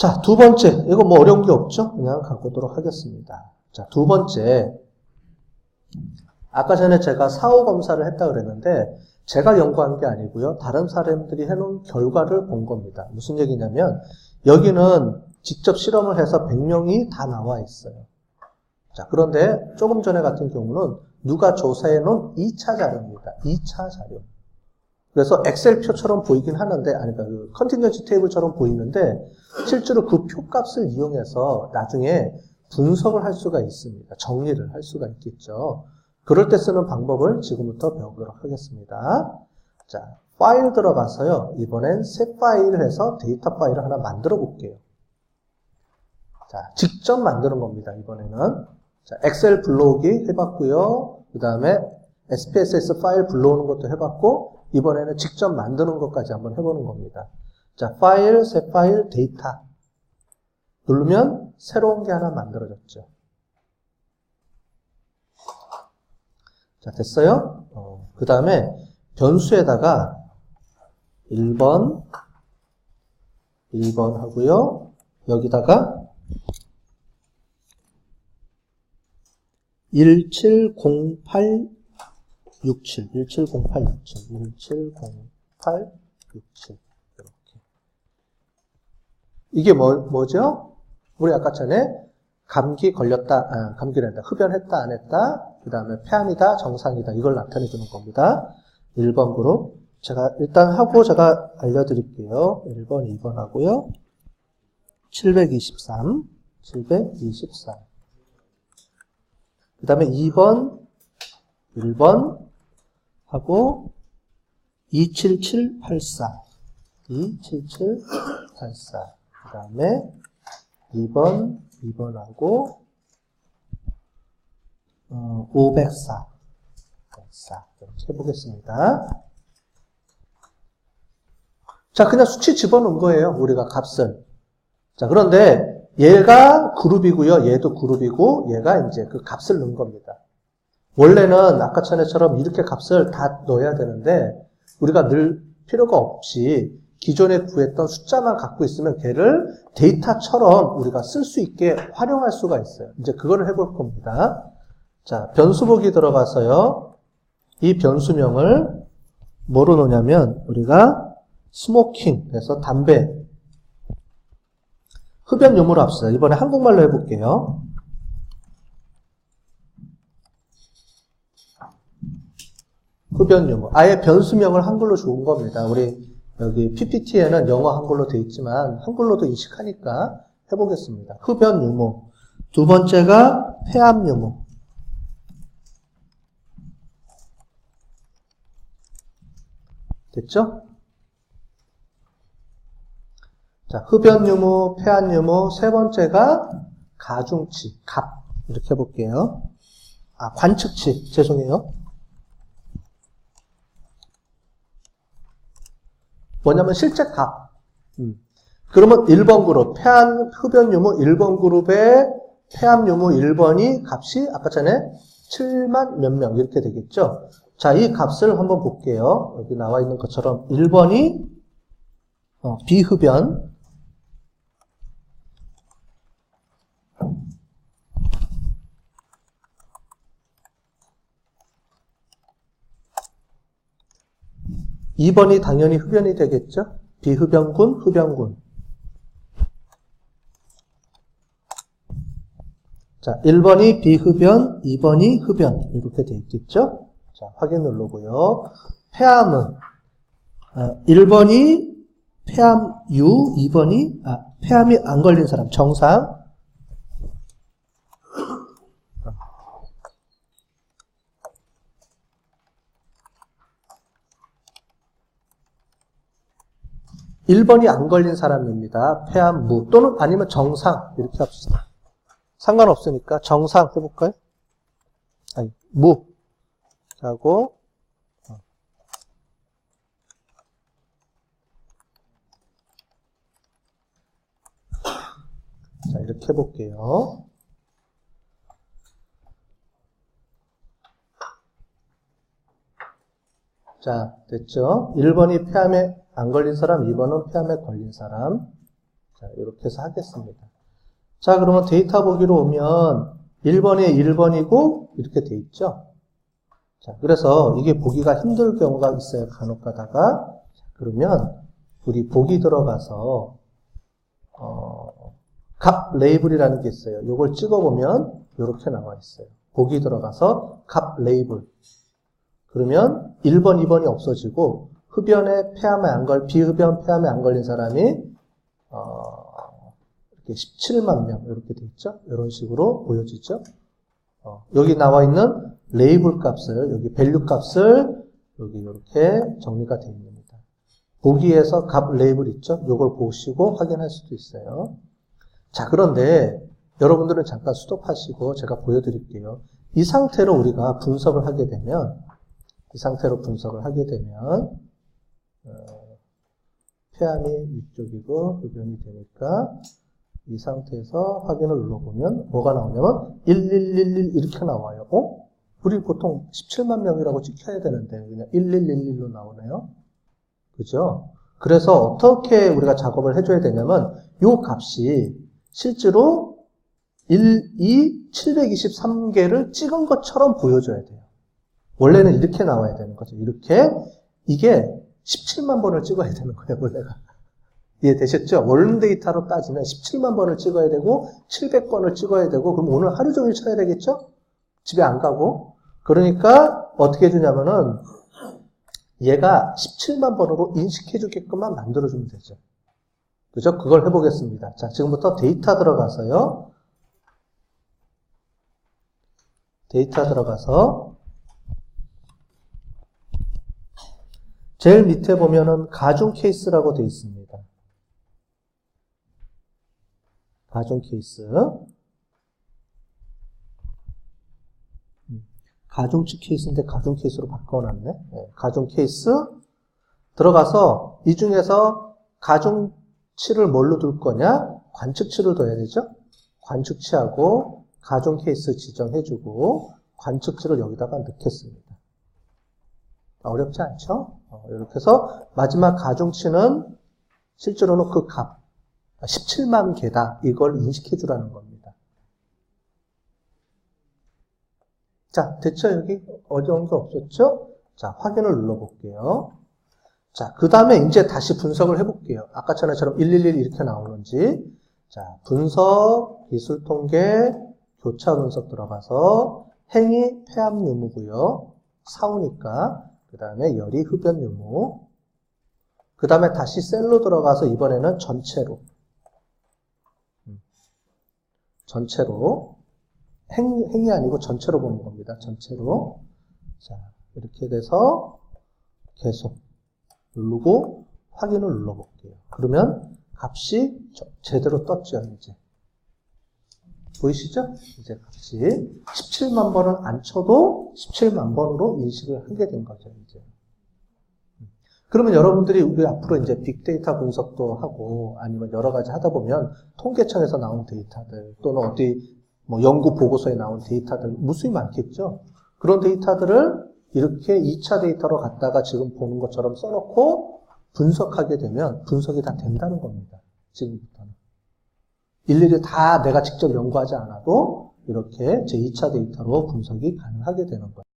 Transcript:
자, 두 번째. 이거 뭐 어려운 게 없죠? 그냥 가보도록 하겠습니다. 자, 두 번째. 아까 전에 제가 사후 검사를 했다 그랬는데 제가 연구한 게 아니고요. 다른 사람들이 해놓은 결과를 본 겁니다. 무슨 얘기냐면 여기는 직접 실험을 해서 100명이 다 나와 있어요. 자, 그런데 조금 전에 같은 경우는 누가 조사해 놓은 2차 자료입니다. 2차 자료. 그래서 엑셀표처럼 보이긴 하는데, 아니, 그 컨티뉴어스 테이블처럼 보이는데, 실제로 그 표값을 이용해서 나중에 분석을 할 수가 있습니다. 정리를 할 수가 있겠죠. 그럴 때 쓰는 방법을 지금부터 배워보도록 하겠습니다. 자, 파일 들어가서요. 이번엔 새 파일을 해서 데이터 파일을 하나 만들어 볼게요. 자, 직접 만드는 겁니다. 이번에는. 자, 엑셀 불러오기 해봤고요. 그 다음에 SPSS 파일 불러오는 것도 해봤고, 이번에는 직접 만드는 것까지 한번 해보는 겁니다. 자, 파일, 새 파일, 데이터. 누르면 새로운 게 하나 만들어졌죠. 자, 됐어요? 그 다음에 변수에다가 1번 하고요. 여기다가 170867 이렇게. 이게 뭐죠? 우리 아까 전에 감기 걸렸다, 감기란다, 흡연했다, 안 했다, 그 다음에 폐암이다, 정상이다, 이걸 나타내주는 겁니다. 1번 그룹. 제가 일단 하고 제가 알려드릴게요. 1번, 2번 하고요. 723. 그 다음에 2번, 1번 하고 27784. 그 다음에 2번하고 504. 이렇게 해보겠습니다. 자, 그냥 수치 집어넣은 거예요. 우리가 값을. 자, 그런데 얘가 그룹이고요. 얘도 그룹이고 얘가 이제 그 값을 넣은 겁니다. 원래는 아까 전에처럼 이렇게 값을 다 넣어야 되는데 우리가 넣을 필요가 없이 기존에 구했던 숫자만 갖고 있으면 걔를 데이터처럼 우리가 쓸 수 있게 활용할 수가 있어요. 이제 그거를 해볼 겁니다. 자, 변수 보기 들어가서요. 이 변수명을 뭐로 놓냐면 우리가 스모킹, 그래서 담배, 흡연 유무로 합시다. 이번에 한국말로 해볼게요. 흡연 유무. 아예 변수명을 한글로 준 겁니다. 우리 여기 PPT에는 영어 한글로 되어 있지만 한글로도 인식하니까 해보겠습니다. 흡연 유무. 두 번째가 폐암 유무. 됐죠? 자, 흡연 유무, 폐암 유무. 세 번째가 가중치, 값. 이렇게 해볼게요. 관측치. 죄송해요. 뭐냐면 실제 값. 그러면 1번 그룹, 폐암, 흡연 유무 1번 그룹의 폐암 유무 1번이 값이 아까 전에 7만 몇 명 이렇게 되겠죠. 자, 이 값을 한번 볼게요. 여기 나와 있는 것처럼 1번이 비흡연, 2번이 당연히 흡연이 되겠죠? 비흡연군, 흡연군. 자, 1번이 비흡연, 2번이 흡연. 이렇게 돼 있겠죠? 자, 확인 누르고요. 폐암은, 1번이 폐암 유, 2번이, 폐암이 안 걸린 사람, 정상. (1번이) 안 걸린 사람입니다. 폐암 무 또는 아니면 정상 이렇게 합시다. 상관없으니까 정상 해볼까요? 아니 무 하고 자 이렇게 해볼게요. 자 됐죠? 1번이 폐암에 안 걸린 사람, 2번은 폐암에 걸린 사람. 자, 이렇게 해서 하겠습니다. 자, 그러면 데이터 보기로 오면 1번에 1번이고 이렇게 돼 있죠. 자, 그래서 이게 보기가 힘들 경우가 있어요. 간혹 가다가. 그러면 우리 보기 들어가서 값 레이블이라는 게 있어요. 이걸 찍어보면 이렇게 나와 있어요. 보기 들어가서 값 레이블. 그러면 1번, 2번이 없어지고 흡연에 폐암에 안 비흡연 폐암에 안 걸린 사람이 이렇게 17만 명 이렇게 돼 있죠. 이런 식으로 보여지죠. 여기 나와 있는 레이블 값을 여기 밸류 값을 여기 이렇게 정리가 되어 있습니다. 보기에서 값 레이블 있죠. 이걸 보시고 확인할 수도 있어요. 자, 그런데 여러분들은 잠깐 스톱하시고 제가 보여드릴게요. 이 상태로 우리가 분석을 하게 되면 폐암이 위쪽이고 흡연이 되니까 이 상태에서 확인을 눌러보면 뭐가 나오냐면 1111 이렇게 나와요. 우리 보통 17만 명이라고 찍혀야 되는데 그냥 1111로 나오네요. 그죠? 그래서 어떻게 우리가 작업을 해줘야 되냐면 이 값이 실제로 723개를 찍은 것처럼 보여줘야 돼요. 원래는 이렇게 나와야 되는 거죠. 이렇게. 이게 17만 번을 찍어야 되는 거예요, 원래가. 이해되셨죠? 원룸 데이터로 따지면 17만 번을 찍어야 되고 700번을 찍어야 되고 그럼 오늘 하루 종일 쳐야 되겠죠? 집에 안 가고. 그러니까 어떻게 해주냐면은 얘가 17만 번으로 인식해주게끔만 만들어주면 되죠. 그죠? 그걸 해보겠습니다. 자, 지금부터 데이터 들어가서요. 데이터 들어가서 제일 밑에 보면은 가중 케이스라고 되어 있습니다. 가중 케이스. 가중치 케이스인데 가중 케이스로 바꿔놨네. 네, 가중 케이스 들어가서 이 중에서 가중치를 뭘로 둘 거냐? 관측치를 둬야 되죠? 관측치하고 가중 케이스 지정해주고 관측치를 여기다가 넣겠습니다. 어렵지 않죠? 이렇게 해서 마지막 가중치는 실제로는 그 값 17만 개다. 이걸 인식해주라는 겁니다. 자, 됐죠? 여기 어려운 게 없었죠? 자, 확인을 눌러볼게요. 자, 그 다음에 이제 다시 분석을 해볼게요. 아까 전에처럼 111 이렇게 나오는지. 자, 분석, 기술 통계, 교차 분석 들어가서 행위, 폐암 유무고요. 사우니까. 그 다음에 열이, 흡연 유무. 그 다음에 다시 셀로 들어가서 이번에는 전체로. 전체로. 행이 아니고 전체로 보는 겁니다. 전체로. 자, 이렇게 돼서 계속 누르고 확인을 눌러볼게요. 그러면 값이 제대로 떴죠, 이제. 보이시죠? 이제 값이 17만 번을 안 쳐도 17만 번으로 인식을 하게 된 거죠, 이제. 그러면 여러분들이 우리 앞으로 이제 빅데이터 분석도 하고 아니면 여러 가지 하다 보면 통계청에서 나온 데이터들 또는 어디 뭐 연구 보고서에 나온 데이터들 무수히 많겠죠. 그런 데이터들을 이렇게 2차 데이터로 갖다가 지금 보는 것처럼 써놓고 분석하게 되면 분석이 다 된다는 겁니다. 지금부터는. 일일이 다 내가 직접 연구하지 않아도 이렇게 제 2차 데이터로 분석이 가능하게 되는 거예요.